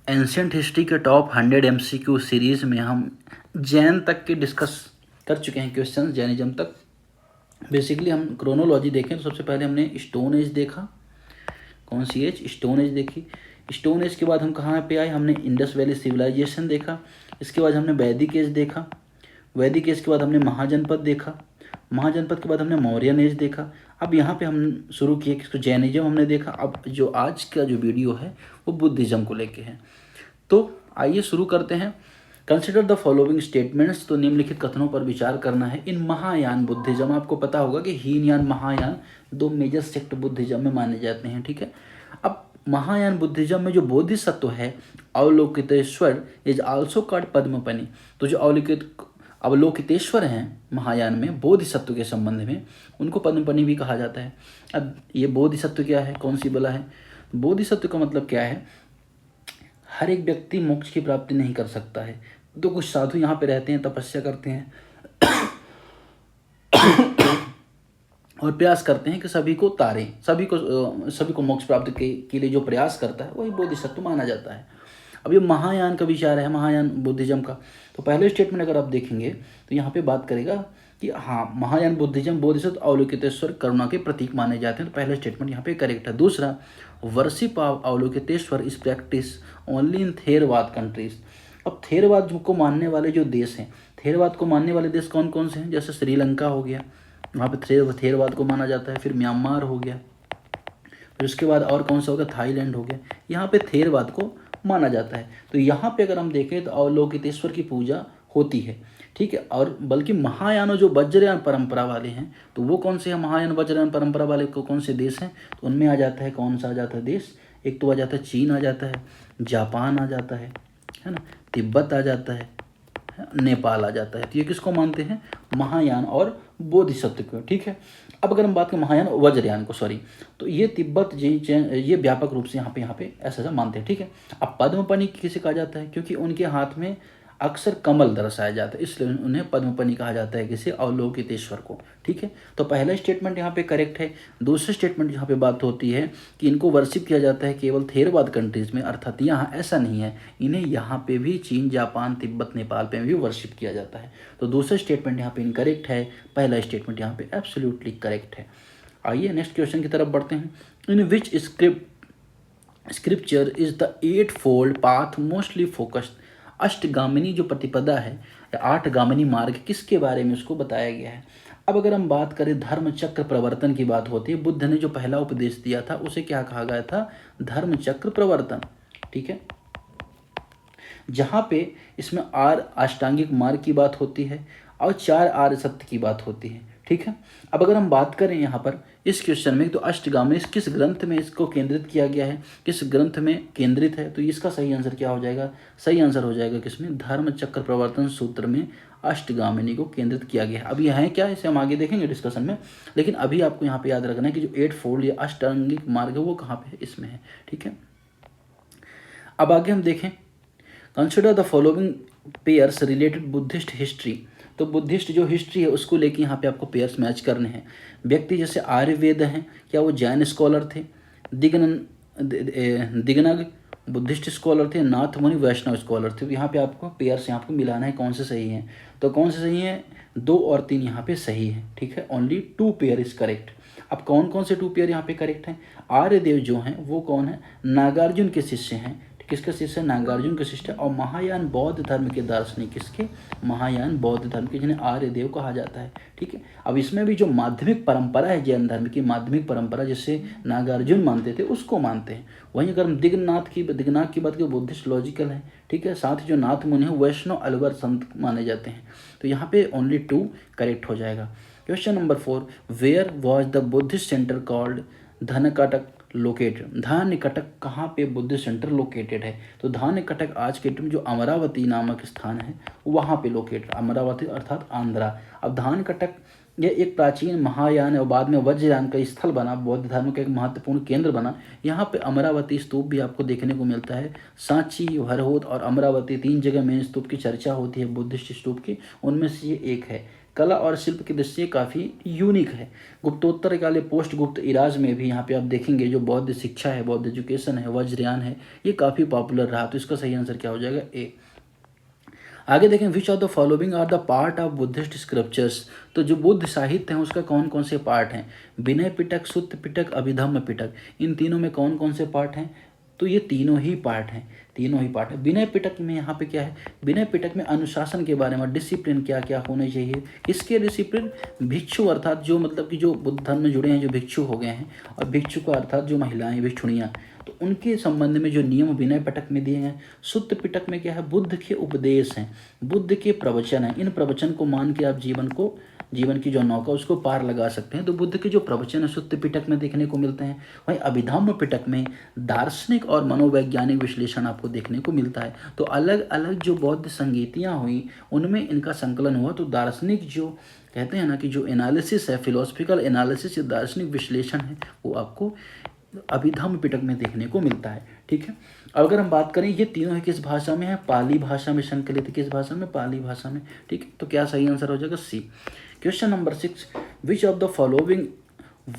Ancient history के top 100 MCQ series में हम जैन तक के डिस्कस कर चुके हैं क्वेश्चन, जैनिज्म तक। बेसिकली हम क्रोनोलॉजी देखें तो सबसे पहले हमने स्टोन एज देखा। कौन सी एज? स्टोन एज देखी। स्टोन एज के बाद हम कहाँ पे आए? हमने इंडस वैली सिविलाइजेशन देखा। इसके बाद हमने वैदिक एज देखा। वैदिक एज के बाद हमने महाजनपद देखा। महाजनपद के बाद हमने मौर्यन एज देखा। अब यहाँ पे हम शुरू किए किसको? जैनिज्म हमने देखा। अब जो आज का जो वीडियो है वो बुद्धिज़्म को लेके है। तो आइए शुरू करते हैं। कंसिडर द फॉलोइंग स्टेटमेंट्स, तो निम्नलिखित कथनों पर विचार करना है। इन महायान बुद्धिज्म, आपको पता होगा कि हीनयान महायान दो मेजर सेक्ट बुद्धिज्म में माने जाते हैं, ठीक है। अब महायान बुद्धिज्म में जो बोधिसत्व है अवलोकितेश्वर इज आल्सो कॉल्ड पद्मपनि। तो जो अवलोकितेश्वर हैं महायान में बोधिसत्व के संबंध में, उनको पद्मपनि भी कहा जाता है। अब ये बोधिसत्व क्या है, कौन सी बला है? बोधिसत्व का मतलब क्या है? हर एक व्यक्ति मोक्ष की प्राप्ति नहीं कर सकता है। तो कुछ साधु यहाँ पे रहते हैं, तपस्या करते हैं और प्रयास करते हैं कि सभी को तारें, सभी को मोक्ष प्राप्त के लिए जो प्रयास करता है वही बोधिसत्व माना जाता है। अब ये महायान का विचार है, महायान बुद्धिज्म का। तो पहले स्टेटमेंट अगर आप देखेंगे तो यहाँ पे बात करेगा कि हाँ, महायान बुद्धिज्म बोधिसत्व अवलोकितेश्वर करुणा के प्रतीक माने जाते हैं। तो पहला स्टेटमेंट यहाँ पे करेक्ट है। दूसरा, worship of Avalokiteshvara is practice only in Theravada countries. अब थेरवाद को मानने वाले जो देश हैं, थेरवाद को मानने वाले देश कौन कौन से हैं? जैसे श्रीलंका हो गया, वहाँ पे थेरवाद को माना जाता है। फिर म्यांमार हो गया, फिर उसके बाद और कौन सा होगा? थाईलैंड हो गया। यहाँ पे थेरवाद को माना जाता है। तो यहाँ पे अगर हम देखें तो अवलोकितेश्वर की पूजा होती है, ठीक है। और बल्कि महायान जो वज्रयान परंपरा वाले हैं, तो वो कौन से हैं? महायान वज्रयान परंपरा वाले को कौन से देश हैं? तो उनमें आ जाता है, कौन सा आ जाता है देश? एक तो आ जाता है चीन, आ जाता है जापान, आ जाता है ना, तिब्बत आ जाता है, नेपाल आ जाता है। तो ये किसको मानते हैं? महायान और बोधिसत्व को, ठीक है। अब अगर हम बात करें महायान वज्रयान को, सॉरी, तो ये तिब्बत ये व्यापक रूप से यहाँ पे ऐसा मानते हैं, ठीक है। अब पद्मपनि किसे कहा जाता है? क्योंकि उनके हाथ में अक्सर कमल दर्शाया जाता है, इसलिए उन्हें पद्मपनि कहा जाता है, किसे? अवलोकितेश्वर को, ठीक है। तो पहला स्टेटमेंट यहाँ पे करेक्ट है। दूसरे स्टेटमेंट यहाँ पे बात होती है कि इनको वर्शिप किया जाता है केवल थेरवाद कंट्रीज में, अर्थात यहाँ ऐसा नहीं है, इन्हें यहाँ पे भी चीन, जापान, तिब्बत, नेपाल पे भी वर्शिप किया जाता है। तो दूसरा स्टेटमेंट यहाँ पे इनकरेक्ट है, पहला स्टेटमेंट यहाँ पे एब्सोल्युटली करेक्ट है। आइए नेक्स्ट क्वेश्चन की तरफ बढ़ते हैं। In which scripture is the 8-fold path mostly focused. अष्टगामिनी जो प्रतिपदा है या 8गामिनी मार्ग, किसके बारे में उसको बताया गया है? अब अगर हम बात करें धर्म चक्र प्रवर्तन की बात होती है, बुद्ध ने जो पहला उपदेश दिया था उसे क्या कहा गया था? धर्म चक्र प्रवर्तन, ठीक है। जहाँ पे इसमें 8 अष्टांगिक मार्ग की बात होती है और 4 आर्य सत्य की बात होती है, ठीक है। अब अगर हम बात करें यहाँ पर इस क्वेश्चन में, तो अष्टगामिनी किस ग्रंथ में इसको केंद्रित किया गया है, किस ग्रंथ में केंद्रित है? तो इसका सही आंसर क्या हो जाएगा? सही आंसर हो जाएगा किसमें? धर्म चक्र प्रवर्तन सूत्र में अष्टगामिनी को केंद्रित किया गया है। अब यह है क्या, इसे हम आगे देखेंगे डिस्कशन में, लेकिन अभी आपको यहाँ पे याद रखना है कि जो 8-fold या अष्टांगिक मार्ग है वो कहाँ पे है? इसमें है, ठीक है। अब आगे हम देखें, consider the following pairs related Buddhist history. तो बुद्धिस्ट जो हिस्ट्री है उसको लेके यहाँ पे आपको पेयर्स मैच करने हैं। व्यक्ति जैसे आर्यवेद हैं, क्या वो जैन स्कॉलर थे? दिगनग बुद्धिस्ट स्कॉलर थे। नाथ मुनि वैष्णव स्कॉलर थे। तो यहाँ पे आपको पेयर्स यहाँ पे मिलाना है, कौन से सही हैं? तो कौन से सही हैं? 2 और 3 यहाँ पे सही है, ठीक है। Only 2 pair is correct. अब कौन कौन से 2 पेयर यहाँ पे करेक्ट हैं? आर्यदेव जो हैं वो कौन है? नागार्जुन के शिष्य हैं। किसके शिष्य? नागार्जुन के शिष्य। और महायान बौद्ध धर्म के दार्शनिक, किसके? महायान बौद्ध धर्म के, जिन्हें आर्यदेव कहा जाता है, ठीक है। अब इसमें भी जो माध्यमिक परंपरा है जैन धर्म की, माध्यमिक परंपरा जिससे नागार्जुन मानते थे उसको मानते हैं। वहीं अगर हम दिगनाथ की बात करें, बुद्धिस्ट लॉजिकल है, ठीक है। साथ ही जो नाथ मुनि है वैष्णव अलवर संत माने जाते हैं। तो यहाँ पे ओनली 2 करेक्ट हो जाएगा। Question number 4, where was the Buddhist centre called Dhanakataka located? Dhanyakataka कहाँ पे बुद्धिस्ट सेंटर लोकेटेड है? तो धान्यकटक आज के डेट में जो अमरावती नामक स्थान है वहाँ पे लोकेटेड, अमरावती अर्थात आंध्रा। अब धान्यकटक यह एक प्राचीन महायान और बाद में वज्रयान का स्थल बना, बौद्ध धर्म का एक महत्वपूर्ण केंद्र बना। यहाँ पे अमरावती स्तूप भी आपको देखने को मिलता है। सांची, हरहोद और अमरावती 3 जगह मेन स्तूप की चर्चा होती है बुद्धिस्ट स्तूप की, उनमें से ये एक है। कला और शिल्प की दृष्टि से काफ़ी यूनिक है। गुप्तोत्तर काल पोस्ट गुप्त इराज में भी यहाँ पे आप देखेंगे जो बौद्ध शिक्षा है, बौद्ध एजुकेशन है, वज्रयान है, ये काफ़ी पॉपुलर रहा। तो इसका सही आंसर क्या हो जाएगा? ए। आगे देखें, which of the following are the part of Buddhist scriptures. तो जो बुद्ध साहित्य है उसका कौन कौन से पार्ट हैं? विनय पिटक, सुत्त पिटक, अभिधम्म पिटक, इन तीनों में कौन कौन से पार्ट हैं? तो ये तीनों ही पार्ट हैं, तीनों ही पार्ट है। विनय पिटक में यहाँ पे क्या है? विनय पिटक में अनुशासन के बारे में, डिसिप्लिन क्या क्या होने चाहिए, इसके डिसिप्लिन भिक्षु अर्थात जो मतलब कि जो बुद्ध धर्म में जुड़े हैं, जो भिक्षु हो गए हैं, और भिक्षु का अर्थात जो महिलाएं भिक्षुणियाँ, तो उनके संबंध में जो नियम विनय पिटक में दिए हैं। सुत्त पिटक में क्या है? बुद्ध के उपदेश हैं, बुद्ध के प्रवचन हैं, इन प्रवचन को मान के आप जीवन की जो नौका उसको पार लगा सकते हैं। तो बुद्ध के जो प्रवचन है सुत्त पिटक में देखने को मिलते हैं। वहीं अभिधम्म पिटक में दार्शनिक और मनोवैज्ञानिक विश्लेषण आपको देखने को मिलता है। तो अलग अलग जो बौद्ध संगीतियाँ हुई उनमें इनका संकलन हुआ। तो दार्शनिक जो कहते हैं ना कि जो एनालिसिस है, फिलोसफिकल एनालिसिस या दार्शनिक विश्लेषण है, वो आपको अभिधम्म पिटक में देखने को मिलता है। ठीक है, अब अगर हम बात करें ये तीनों है किस भाषा में है? पाली भाषा में संकलित। किस भाषा में? पाली भाषा में। ठीक है, तो क्या सही आंसर हो जाएगा? C. Question number 6, which of the following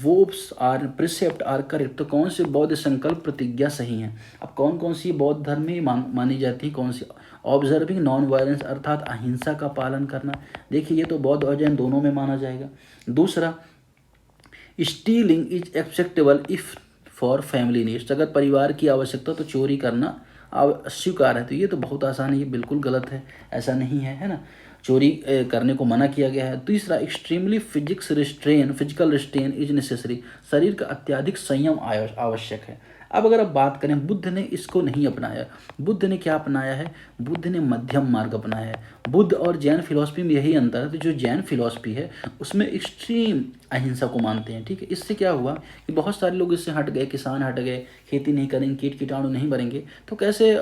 vows are precept are correct. तो कौन से बौद्ध संकल्प प्रतिज्ञा सही हैं? अब कौन कौन सी बौद्ध धर्म में मानी जाती है? कौन सी? ऑब्जर्विंग नॉन वायलेंस अर्थात अहिंसा का पालन करना। देखिए ये तो बौद्ध और जैन दोनों में माना जाएगा। दूसरा, stealing is acceptable if for family needs. अगर परिवार की आवश्यकता तो चोरी करना स्वीकार है। तो ये तो बहुत आसान है, ये बिल्कुल गलत है, ऐसा नहीं है, है ना, चोरी करने को मना किया गया है। तीसरा, extremely physical restrain is necessary. शरीर का अत्यधिक संयम आवश्यक है। अब अगर आप बात करें, बुद्ध ने इसको नहीं अपनाया। बुद्ध ने क्या अपनाया है? बुद्ध ने मध्यम मार्ग अपनाया है। बुद्ध और जैन फिलॉसफी में यही अंतर है। तो जो जैन फिलॉसफी है उसमें एक्सट्रीम अहिंसा को मानते हैं। ठीक है, इससे क्या हुआ कि बहुत सारे लोग इससे हट गए, किसान हट गए, खेती नहीं करेंगे, कीट कीटाणु नहीं मरेंगे, तो कैसे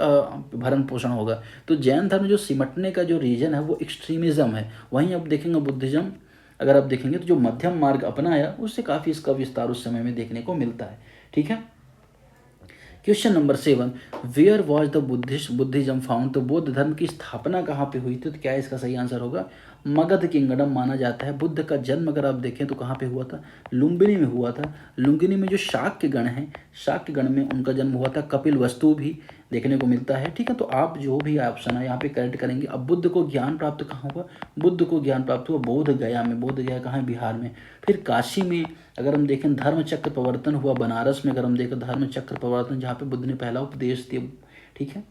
भरण पोषण होगा। तो जैन धर्म जो सिमटने का जो रीजन है वो एक्सट्रीमिज्म है। वहीं अब देखेंगे बुद्धिज्म अगर आप देखेंगे तो जो मध्यम मार्ग अपनाया उससे काफ़ी इसका विस्तार उस समय में देखने को मिलता है। ठीक है, question number 7, where was the Buddhism found. तो बौद्ध धर्म की स्थापना कहाँ पे हुई थी? तो क्या इसका सही आंसर होगा? मगध किंगडम माना जाता है। बुद्ध का जन्म अगर आप देखें तो कहाँ पे हुआ था? लुम्बिनी में हुआ था। लुम्बिनी में जो शाक्य गण हैं, शाक्य गण में उनका जन्म हुआ था। कपिल वस्तु भी देखने को मिलता है। ठीक है, तो आप जो भी ऑप्शन है यहाँ पे करेक्ट करेंगे। अब बुद्ध को ज्ञान प्राप्त कहाँ हुआ? बुद्ध को ज्ञान प्राप्त हुआ बोध गया में। बोध गया कहाँ है? बिहार में। फिर काशी में अगर हम देखें धर्म चक्र प्रवर्तन हुआ। बनारस में अगर हम देखें धर्म चक्र प्रवर्तन, जहाँ पे बुद्ध ने पहला उपदेश दिया। ठीक है,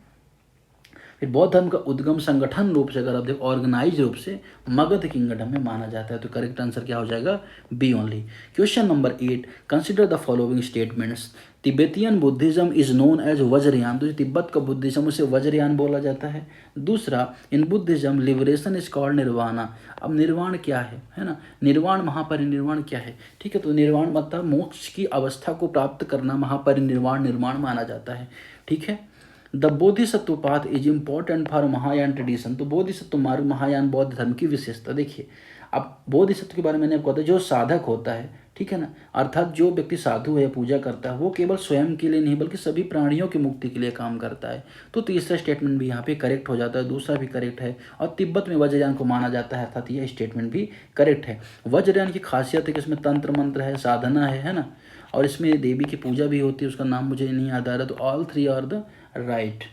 फिर बौद्ध धर्म का उद्गम संगठन रूप से अगर आप देखें ऑर्गेनाइज रूप से मगध किंगडम में माना जाता है। तो करेक्ट आंसर क्या हो जाएगा? B only. Question number 8, consider the following statements. Tibetan Buddhism is known as Vajrayana. तो तिब्बत का बुद्धिज्म उसे वज्रयान बोला जाता है। दूसरा, in Buddhism liberation is called nirvana. अब निर्वाण क्या है ना, निर्वाण महापरिनिर्वाण क्या है? ठीक है, तो निर्वाण मतलब मोक्ष की अवस्था को प्राप्त करना, महापरिनिर्वाण निर्माण माना जाता है। ठीक है, the Bodhisattva path is important for Mahayana tradition. तो बोधिसत्व मार्ग महायान बौद्ध धर्म की विशेषता। देखिए, अब बोधिसत्व के बारे में मैंने आपको बताया, जो साधक होता है, ठीक है ना, अर्थात जो व्यक्ति साधु है, पूजा करता है, वो केवल स्वयं के लिए नहीं बल्कि सभी प्राणियों की मुक्ति के लिए काम करता है। तो तीसरा स्टेटमेंट भी यहाँ पे करेक्ट हो जाता है, दूसरा भी करेक्ट है। और तिब्बत में वज्रयान को माना जाता है, अर्थात यह स्टेटमेंट भी करेक्ट है। वज्रयान की खासियत है कि इसमें तंत्र मंत्र है, साधना है ना, और इसमें देवी की पूजा भी होती है, उसका नाम मुझे नहीं याद आ रहा। तो all three are the right.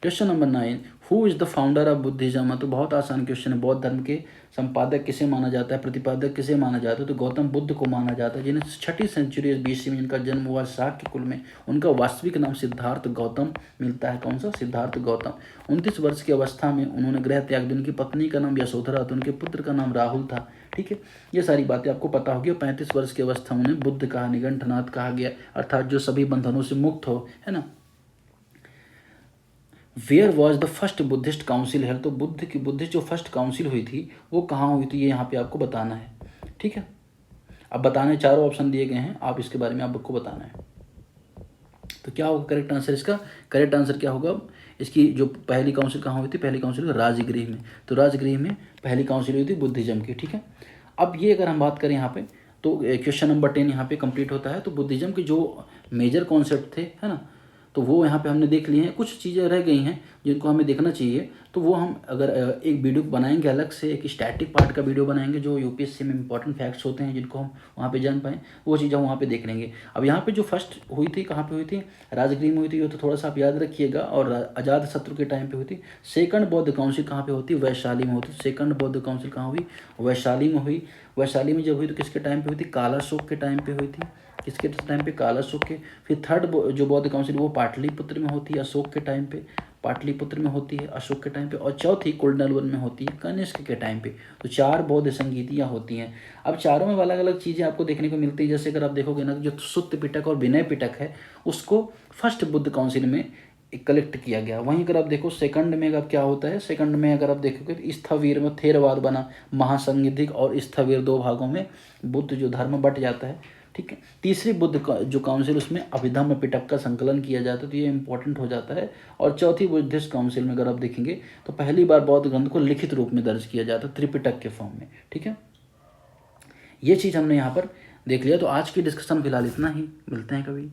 Question number 9, who is the founder of Buddhism. तो बहुत आसान क्वेश्चन है। बौद्ध धर्म के संपादक किसे माना जाता है, प्रतिपादक किसे माना जाता है? तो गौतम बुद्ध को माना जाता है, जिन्हें 6ठी सेंचुरी BC में जिनका जन्म हुआ शाक्य कुल में। उनका वास्तविक नाम सिद्धार्थ गौतम मिलता है। कौन सा? सिद्धार्थ गौतम। 29 वर्ष की अवस्था में उन्होंने गृह त्याग दिया। उनकी पत्नी का नाम यशोधरा था, उनके पुत्र का नाम राहुल था। ठीक है, ये सारी बातें आपको पता होगी। 35 वर्ष की अवस्था में उन्हें बुद्ध कहा, निगंठनाथ कहा गया, अर्थात जो सभी बंधनों से मुक्त हो, है ना। Where was the first Buddhist council held. तो बुद्धिस्ट जो फर्स्ट काउंसिल हुई थी वो कहाँ हुई थी, ये यहाँ पे आपको बताना है। ठीक है, अब बताने चारों ऑप्शन दिए गए हैं, आप इसके बारे में आपको बताना है। तो क्या होगा करेक्ट आंसर? इसका करेक्ट आंसर क्या होगा? इसकी जो पहली काउंसिल कहाँ हुई थी? पहली काउंसिल राजगृह में। तो राजगृह में पहली काउंसिल हुई थी बुद्धिज्म की। ठीक है, अब ये अगर हम बात करें यहाँ पे तो क्वेश्चन नंबर 10 यहाँ पे कंप्लीट होता है। तो बुद्धिज्म के जो मेजर कॉन्सेप्ट थे, है ना, तो वो यहाँ पे हमने देख लिए हैं। कुछ चीज़ें रह गई हैं जिनको हमें देखना चाहिए। तो वो हम अगर एक वीडियो बनाएंगे अलग से, एक स्टैटिक पार्ट का वीडियो बनाएंगे जो यूपीएससी में इंपॉर्टेंट फैक्ट्स होते हैं जिनको हम वहाँ पे जान पाएँ, वो चीज़ हम वहाँ पे देख लेंगे। अब यहाँ पे जो फर्स्ट हुई थी कहाँ पे हुई थी, राजगृह में हुई थी, ये तो थोड़ा सा आप याद रखिएगा, और अजात शत्रु के टाइम पे हुई थी। सेकंड बौद्ध काउंसिल कहाँ पे होती, वैशाली में होती। सेकंड बौद्ध काउंसिल कहाँ हुई, वैशाली में हुई। वैशाली में जब हुई तो किसके टाइम पे हुई थी, कालाशोक के टाइम पे हुई थी। किसके टाइम पे, कालाशोक के। फिर थर्ड जो बौद्ध काउंसिल वो पाटलिपुत्र में होती है अशोक के टाइम पे, पाटलिपुत्र में होती है अशोक के टाइम पे। और चौथी कुंडलवन में होती है कनिष्क के टाइम पे। तो 4 बौद्ध संगीतियाँ होती हैं। अब चारों में अलग अलग चीज़ें आपको देखने को मिलती है। जैसे अगर आप देखोगे ना, जो सुत्त पिटक और विनय पिटक है उसको फर्स्ट बुद्ध काउंसिल में कलेक्ट किया गया। वहीं अगर आप देखो सेकंड में अगर क्या होता है, सेकंड में अगर आप देखोगे तो स्थविर में थेरवाद बना, महासंगीतिक और स्थविर 2 भागों में बुद्ध जो धर्म बट जाता है। ठीक है, तीसरी बुद्ध का जो काउंसिल उसमें अभिधम्म पिटक का संकलन किया जाता है, तो ये इंपॉर्टेंट हो जाता है। और चौथी बुद्धिस्ट काउंसिल में अगर आप देखेंगे तो पहली बार बौद्ध ग्रंथ को लिखित रूप में दर्ज किया जाता है, त्रिपिटक के फॉर्म में। ठीक है, ये चीज़ हमने यहाँ पर देख लिया। तो आज की डिस्कशन फिलहाल इतना ही, मिलते हैं कभी।